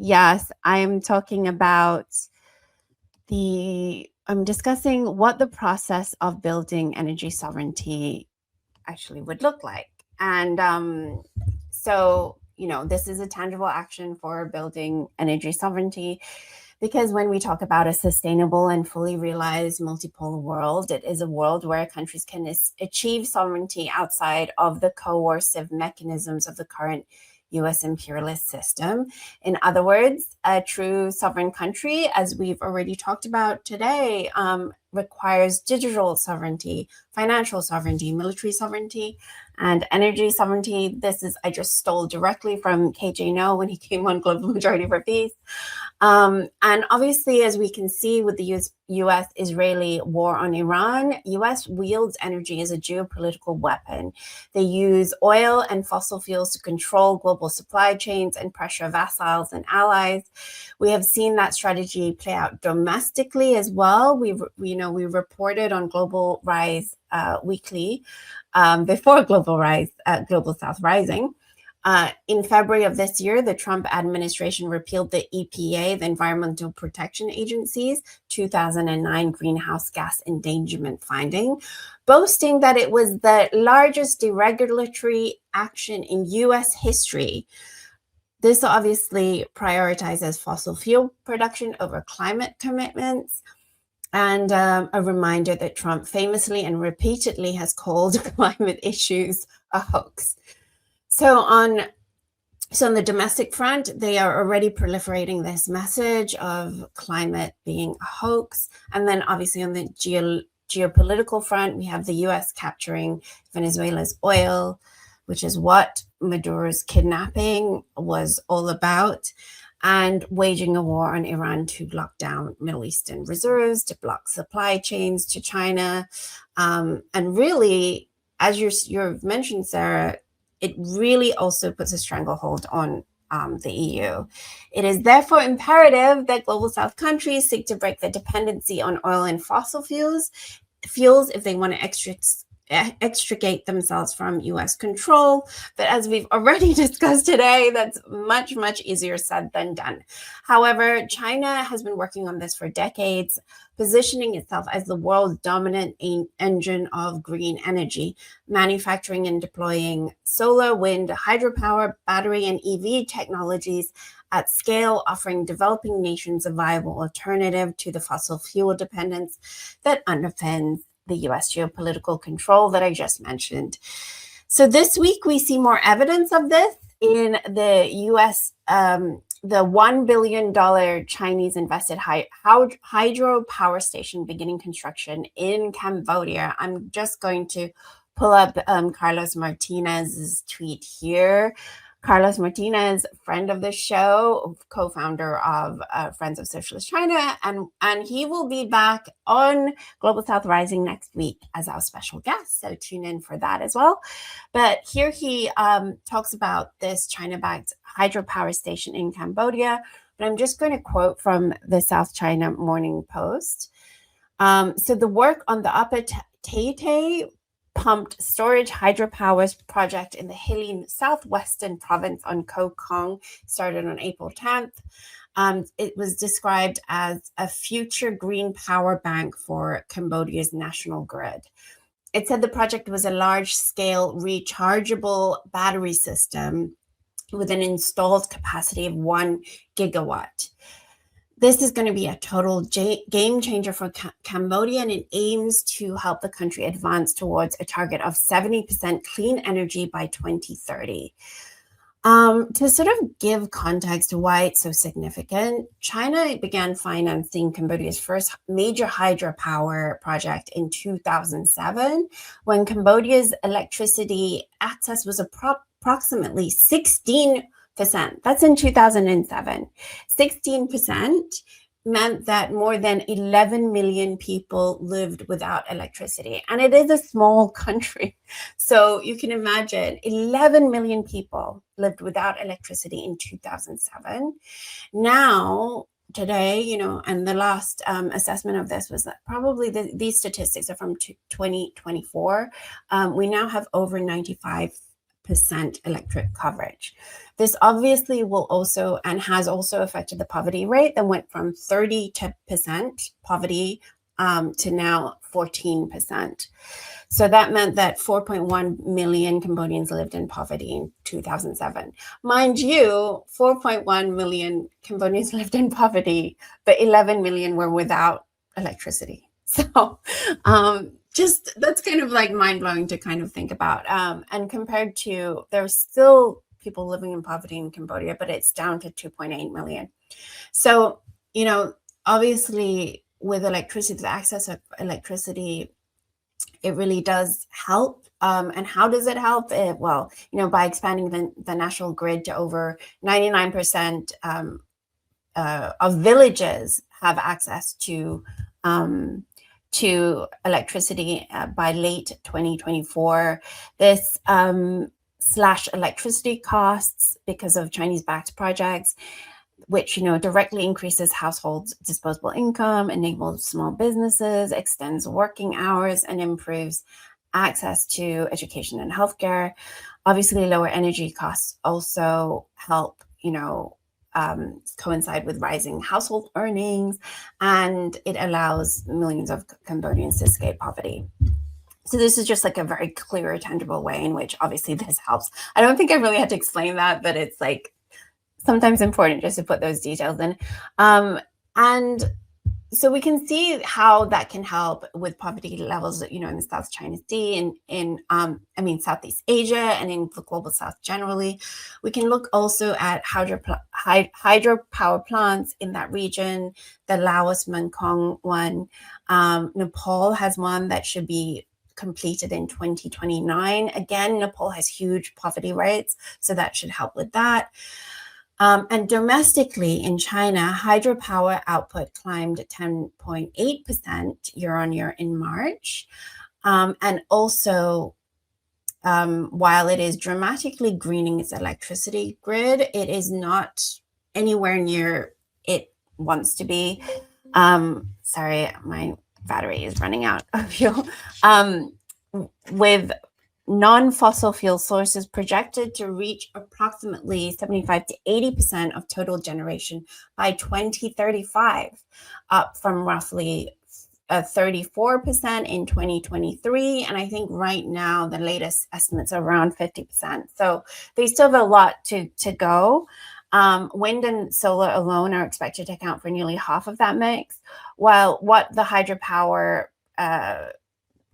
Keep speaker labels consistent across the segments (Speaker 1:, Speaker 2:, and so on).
Speaker 1: Yes, I'm discussing what the process of building energy sovereignty actually would look like. And this is a tangible action for building energy sovereignty because when we talk about a sustainable and fully realized multipolar world, it is a world where countries can achieve sovereignty outside of the coercive mechanisms of the current US imperialist system. In other words, a true sovereign country, as we've already talked about today, requires digital sovereignty, financial sovereignty, military sovereignty, and energy sovereignty. I just stole directly from KJ No when he came on Global Majority for Peace. And obviously, as we can see with the US-Israeli war on Iran, US wields energy as a geopolitical weapon. They use oil and fossil fuels to control global supply chains and pressure vassals and allies. We have seen that strategy play out domestically as well. We reported on Global Rise Weekly before Global South Rising. In February of this year, the Trump administration repealed the EPA, the Environmental Protection Agency's 2009 greenhouse gas endangerment finding, boasting that it was the largest deregulatory action in US history. This obviously prioritizes fossil fuel production over climate commitments. And a reminder that Trump famously and repeatedly has called climate issues a hoax. So on the domestic front, they are already proliferating this message of climate being a hoax. And then obviously on the geopolitical front, we have the US capturing Venezuela's oil, which is what Maduro's kidnapping was all about, and waging a war on Iran to lock down Middle Eastern reserves, to block supply chains to China. And really, as you've mentioned, Sarah, it really also puts a stranglehold on the EU. It is therefore imperative that Global South countries seek to break the dependency on oil and fossil fuels if they want to extricate themselves from US control. But as we've already discussed today, that's much, much easier said than done. However, China has been working on this for decades, positioning itself as the world's dominant engine of green energy, manufacturing and deploying solar, wind, hydropower, battery, and EV technologies at scale, offering developing nations a viable alternative to the fossil fuel dependence that underpins the US geopolitical control that I just mentioned. So this week, we see more evidence of this in the US, the $1 billion Chinese invested hydropower station beginning construction in Cambodia. I'm just going to pull up Carlos Martinez's tweet here. Carlos Martinez, friend of the show, co-founder of Friends of Socialist China, and he will be back on Global South Rising next week as our special guest, so tune in for that as well. But here he talks about this China-backed hydropower station in Cambodia, but I'm just going to quote from the South China Morning Post. So the work on the Upper Tay pumped storage hydropower project in the hilly southwestern province on Koh Kong started on April 10th. It was described as a future green power bank for Cambodia's national grid. It said the project was a large-scale rechargeable battery system with an installed capacity of 1 gigawatt. This is going to be a total game changer for Cambodia, and it aims to help the country advance towards a target of 70% clean energy by 2030. To sort of give context to why it's so significant, China began financing Cambodia's first major hydropower project in 2007, when Cambodia's electricity access was approximately 16%. That's in 2007. 16% meant that more than 11 million people lived without electricity. And it is a small country. So you can imagine 11 million people lived without electricity in 2007. Now, today, and the last assessment of this was that probably these statistics are from 2024. We now have over 95% electric coverage. This obviously will also and has also affected the poverty rate that went from 30% poverty to now 14%. So that meant that 4.1 million Cambodians lived in poverty in 2007. Mind you, 4.1 million Cambodians lived in poverty, but 11 million were without electricity. So just that's kind of like mind-blowing to kind of think about. And compared to, there's still people living in poverty in Cambodia, but it's down to 2.8 million. So, you know, obviously with electricity, the access of electricity, it really does help. And how does it help? Well, you know, by expanding the national grid to over 99% of villages have access to electricity by late 2024. This slash electricity costs because of Chinese-backed projects, which, you know, directly increases households' disposable income, enables small businesses, extends working hours, and improves access to education and healthcare. Obviously, lower energy costs also help, you know, coincide with rising household earnings, and it allows millions of Cambodians to escape poverty. So this is just like a very clear, tangible way in which obviously this helps. I don't think I really had to explain that, but it's like sometimes important just to put those details in. And so we can see how that can help with poverty levels, you know, in the South China Sea, in Southeast Asia, and in the global South generally. We can look also at hydropower plants in that region. The Laos Mekong one, Nepal has one that should be completed in 2029. Again, Nepal has huge poverty rates, so that should help with that. And domestically in China, hydropower output climbed 10.8% year on year in March. And also, while it is dramatically greening its electricity grid, it is not anywhere near it wants to be. Sorry, my battery is running out of fuel. With non-fossil fuel sources projected to reach approximately 75 to 80% of total generation by 2035, up from roughly 34% in 2023. And I think right now the latest estimates are around 50%. So they still have a lot to go. Wind and solar alone are expected to account for nearly half of that mix, while what the hydropower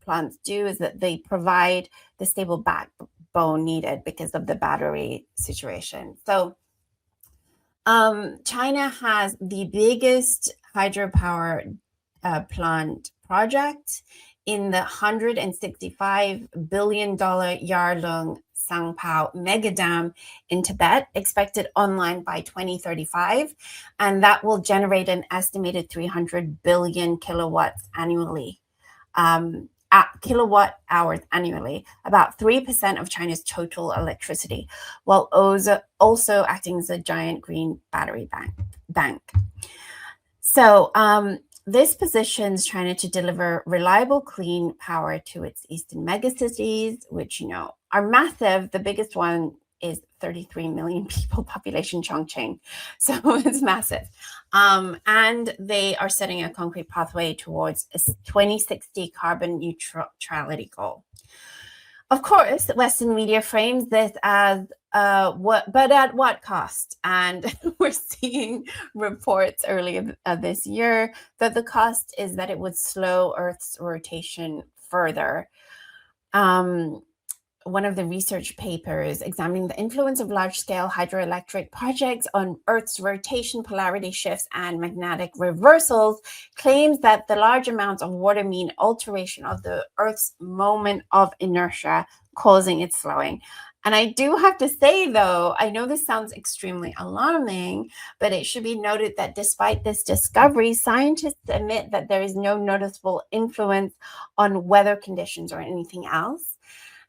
Speaker 1: plants do is that they provide the stable backbone needed because of the battery situation. So China has the biggest hydropower plant project in the $165 billion Yarlung Sangpao mega dam in Tibet, expected online by 2035. And that will generate an estimated 300 billion kilowatts annually. Kilowatt hours annually, about 3% of China's total electricity, while also acting as a giant green battery bank. So this positions China to deliver reliable, clean power to its eastern megacities, which, you know, are massive. The biggest one is 33 million people population, Chongqing. So it's massive. And they are setting a concrete pathway towards a 2060 carbon neutrality goal. Of course, Western media frames this as but at what cost? And we're seeing reports earlier this year that the cost is that it would slow Earth's rotation further. One of the research papers examining the influence of large-scale hydroelectric projects on Earth's rotation, polarity shifts, and magnetic reversals claims that the large amounts of water mean alteration of the Earth's moment of inertia, causing its slowing. And I do have to say, though, I know this sounds extremely alarming, but it should be noted that despite this discovery, scientists admit that there is no noticeable influence on weather conditions or anything else.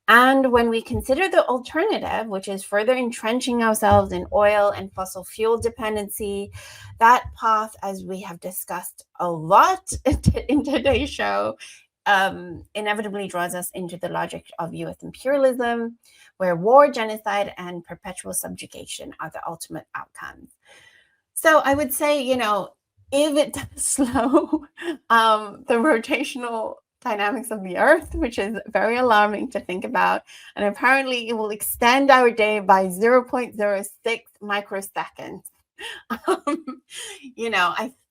Speaker 1: And when we consider the alternative, which is further entrenching ourselves in oil and fossil fuel dependency, that path, as we have discussed a lot in today's show, inevitably draws us into the logic of US imperialism, where war, genocide, and perpetual subjugation are the ultimate outcomes. So I would say, if it does slow the rotational dynamics of the Earth, which is very alarming to think about, and apparently it will extend our day by 0.06 microseconds.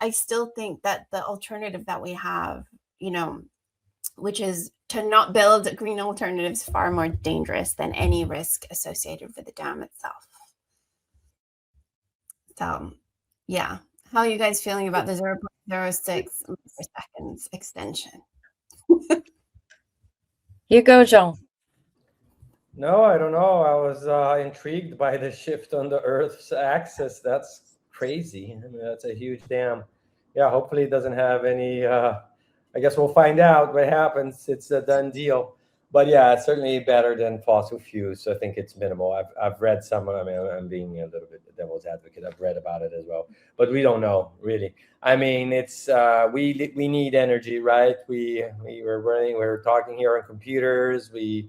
Speaker 1: I still think that the alternative that we have, which is to not build green alternatives, far more dangerous than any risk associated with the dam itself. So, yeah. How are you guys feeling about the 0.06 microseconds extension?
Speaker 2: You go, João.
Speaker 3: No, I don't know. I was intrigued by the shift on the Earth's axis. That's crazy. I mean, that's a huge dam. Yeah, hopefully it doesn't have any. I guess we'll find out what happens. It's a done deal. But yeah, it's certainly better than fossil fuels. So I think it's minimal. I've read some. I mean, I'm being a little bit the devil's advocate. I've read about it as well, but we don't know really. I mean, it's we need energy, right? We're talking here on computers. We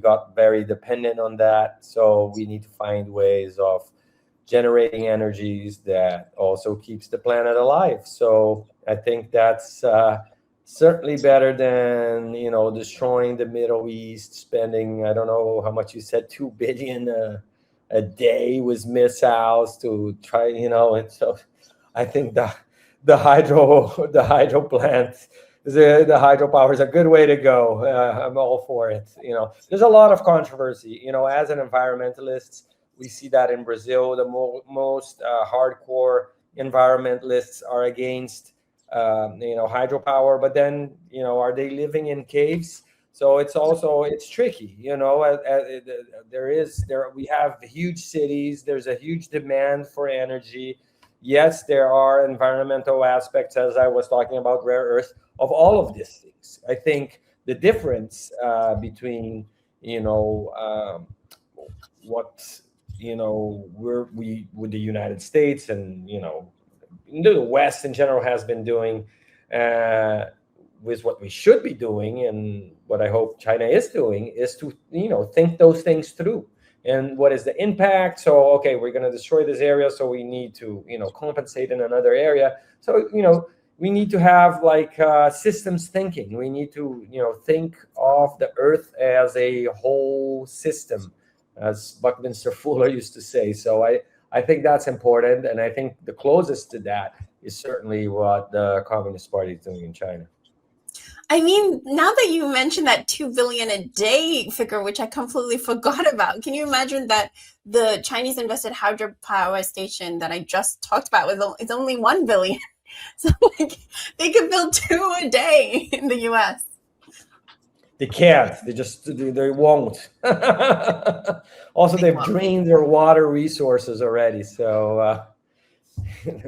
Speaker 3: got very dependent on that. So we need to find ways of generating energies that also keeps the planet alive. So I think that's certainly better than destroying the Middle East, spending, I don't know how much you said, 2 billion a day with missiles to try, and so I think the hydro plant, the hydropower is a good way to go. I'm all for it. There's a lot of controversy. As an environmentalist, we see that in Brazil, the most hardcore environmentalists are against hydropower, but then are they living in caves? So it's tricky. We have huge cities. There's a huge demand for energy. Yes, there are environmental aspects, as I was talking about rare earth, of all of these things. I think the difference between what we with the United States and the West in general has been doing with what we should be doing, and what I hope China is doing, is to think those things through. And what is the impact? So, okay, we're going to destroy this area, so we need to, compensate in another area. So, we need to have systems thinking. We need to, think of the Earth as a whole system, as Buckminster Fuller used to say. So I think that's important, and I think the closest to that is certainly what the Communist Party is doing in China.
Speaker 1: I mean, now that you mentioned that 2 billion a day figure, which I completely forgot about, can you imagine that the Chinese invested hydropower station that I just talked about is only 1 billion? So they could build 2 a day in the US.
Speaker 3: They can't. They won't. Also, they've drained their water resources already. So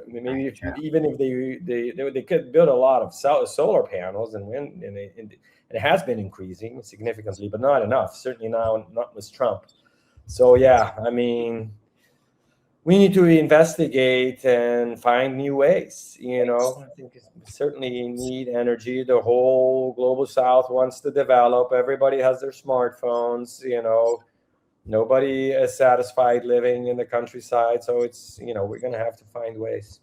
Speaker 3: maybe even if they could build a lot of solar panels and wind, and it has been increasing significantly, but not enough. Certainly now, not with Trump. So yeah, I mean, we need to investigate and find new ways. I think we certainly need energy. The whole global South wants to develop. Everybody has their smartphones. Nobody is satisfied living in the countryside. So it's we're going to have to find ways.